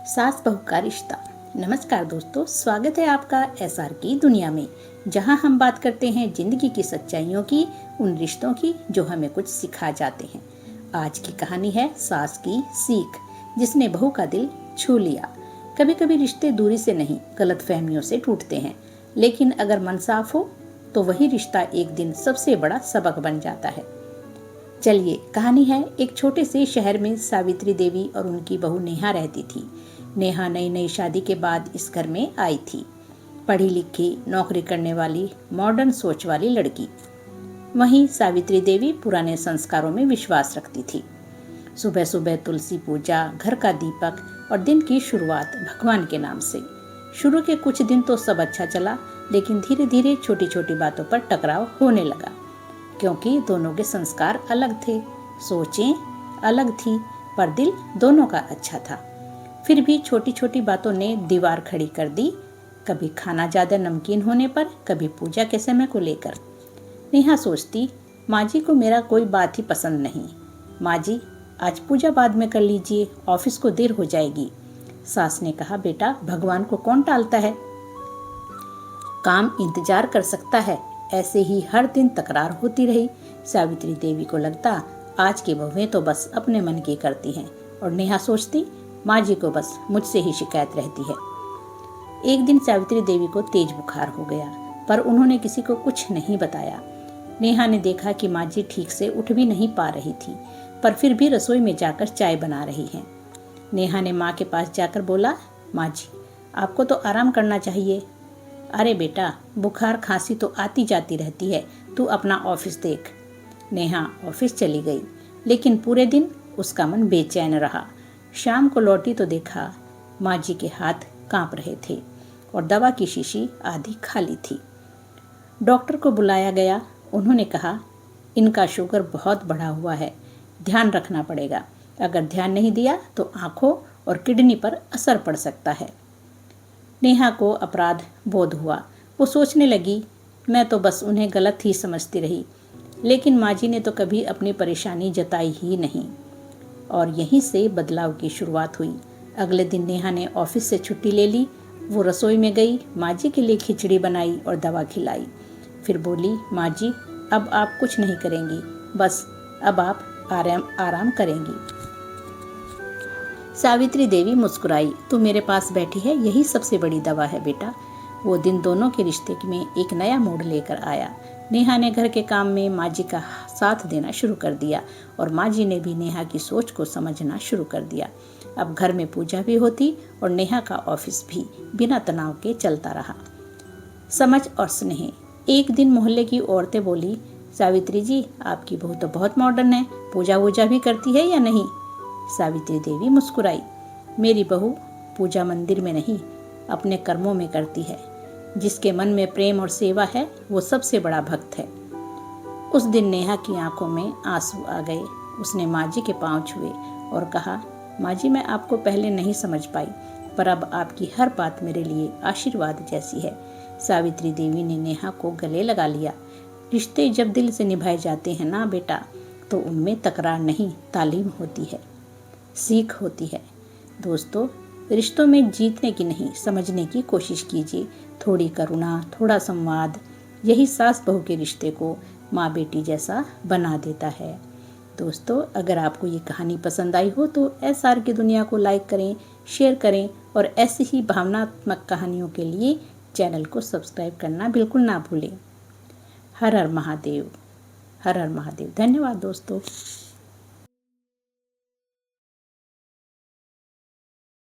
सास बहू का रिश्ता। नमस्कार दोस्तों, स्वागत है आपका एसआर की दुनिया में, जहां हम बात करते हैं जिंदगी की सच्चाइयों की, उन रिश्तों की जो हमें कुछ सिखा जाते हैं। आज की कहानी है सास की सीख, जिसने बहू का दिल छू लिया। कभी कभी रिश्ते दूरी से नहीं, गलतफहमियों से टूटते हैं, लेकिन अगर मन साफ हो तो वही रिश्ता एक दिन सबसे बड़ा सबक बन जाता है। चलिए, कहानी है एक छोटे से शहर में सावित्री देवी और उनकी बहू नेहा रहती थी। नेहा नई नई शादी के बाद इस घर में आई थी। पढ़ी लिखी, नौकरी करने वाली, मॉडर्न सोच वाली लड़की। वहीं सावित्री देवी पुराने संस्कारों में विश्वास रखती थी। सुबह सुबह तुलसी पूजा, घर का दीपक और दिन की शुरुआत भगवान के नाम से। शुरू के कुछ दिन तो सब अच्छा चला, लेकिन धीरे धीरे छोटी छोटी बातों पर टकराव होने लगा, क्योंकि दोनों के संस्कार अलग थे, सोचें अलग थी, पर दिल दोनों का अच्छा था। फिर भी छोटी छोटी बातों ने दीवार खड़ी कर दी। कभी खाना ज़्यादा नमकीन होने पर, कभी पूजा के समय को लेकर। नेहा सोचती, माँ जी को मेरा कोई बात ही पसंद नहीं। माँ जी, आज पूजा बाद में कर लीजिए, ऑफिस को देर हो जाएगी। सास ने कहा, बेटा, भगवान को कौन टालता है, काम इंतजार कर सकता है। ऐसे ही हर दिन तकरार होती रही। सावित्री देवी को लगता, आज की बहुएं तो बस अपने मन की करती हैं, और नेहा सोचती, माँ जी को बस मुझसे ही शिकायत रहती है। एक दिन सावित्री देवी को तेज बुखार हो गया, पर उन्होंने किसी को कुछ नहीं बताया। नेहा ने देखा कि माँ जी ठीक से उठ भी नहीं पा रही थी, पर फिर भी रसोई में जाकर चाय बना रही हैं। नेहा ने माँ के पास जाकर बोला, माँ जी, आपको तो आराम करना चाहिए। अरे बेटा, बुखार खांसी तो आती जाती रहती है, तू अपना ऑफिस देख। नेहा ऑफिस चली गई, लेकिन पूरे दिन उसका मन बेचैन रहा। शाम को लौटी तो देखा माँ जी के हाथ कांप रहे थे और दवा की शीशी आधी खाली थी। डॉक्टर को बुलाया गया। उन्होंने कहा, इनका शुगर बहुत बढ़ा हुआ है, ध्यान रखना पड़ेगा। अगर ध्यान नहीं दिया तो आंखों और किडनी पर असर पड़ सकता है। नेहा को अपराध बोध हुआ। वो सोचने लगी, मैं तो बस उन्हें गलत ही समझती रही, लेकिन माँ जी ने तो कभी अपनी परेशानी जताई ही नहीं। और यहीं से बदलाव की शुरुआत हुई। अगले दिन नेहा ने ऑफिस से छुट्टी ले ली। वो रसोई में गई, माँ जी के लिए खिचड़ी बनाई और दवा खिलाई। फिर बोली, माँ जी, अब आप कुछ नहीं करेंगी, बस अब आप आराम करेंगी। सावित्री देवी मुस्कुराई, तू मेरे पास बैठी है, यही सबसे बड़ी दवा है बेटा। वो दिन दोनों के रिश्ते में एक नया मोड़ लेकर आया। नेहा ने घर के काम में माँ जी का साथ देना शुरू कर दिया, और माँ जी ने भी नेहा की सोच को समझना शुरू कर दिया। अब घर में पूजा भी होती और नेहा का ऑफिस भी बिना तनाव के चलता रहा। समझ और स्नेह। एक दिन मोहल्ले की औरतें बोली, सावित्री जी, आपकी बहू तो बहुत मॉडर्न है, पूजा वूजा भी करती है या नहीं? सावित्री देवी मुस्कुराई, मेरी बहू पूजा मंदिर में नहीं, अपने कर्मों में करती है। जिसके मन में प्रेम और सेवा है, वो सबसे बड़ा भक्त है। उस दिन नेहा की आंखों में आंसू आ गए। उसने माँ जी के पांव छुए और कहा, माँ जी, मैं आपको पहले नहीं समझ पाई, पर अब आपकी हर बात मेरे लिए आशीर्वाद जैसी है। सावित्री देवी ने नेहा को गले लगा लिया। रिश्ते जब दिल से निभाए जाते हैं ना बेटा, तो उनमें तकरार नहीं, तालीम होती है, सीख होती है। दोस्तों, रिश्तों में जीतने की नहीं, समझने की कोशिश कीजिए। थोड़ी करुणा, थोड़ा संवाद, यही सास बहू के रिश्ते को माँ बेटी जैसा बना देता है। दोस्तों, अगर आपको ये कहानी पसंद आई हो तो एसआर की दुनिया को लाइक करें, शेयर करें, और ऐसी ही भावनात्मक कहानियों के लिए चैनल को सब्सक्राइब करना बिल्कुल ना भूलें। हर हर महादेव, हर हर महादेव। धन्यवाद दोस्तों।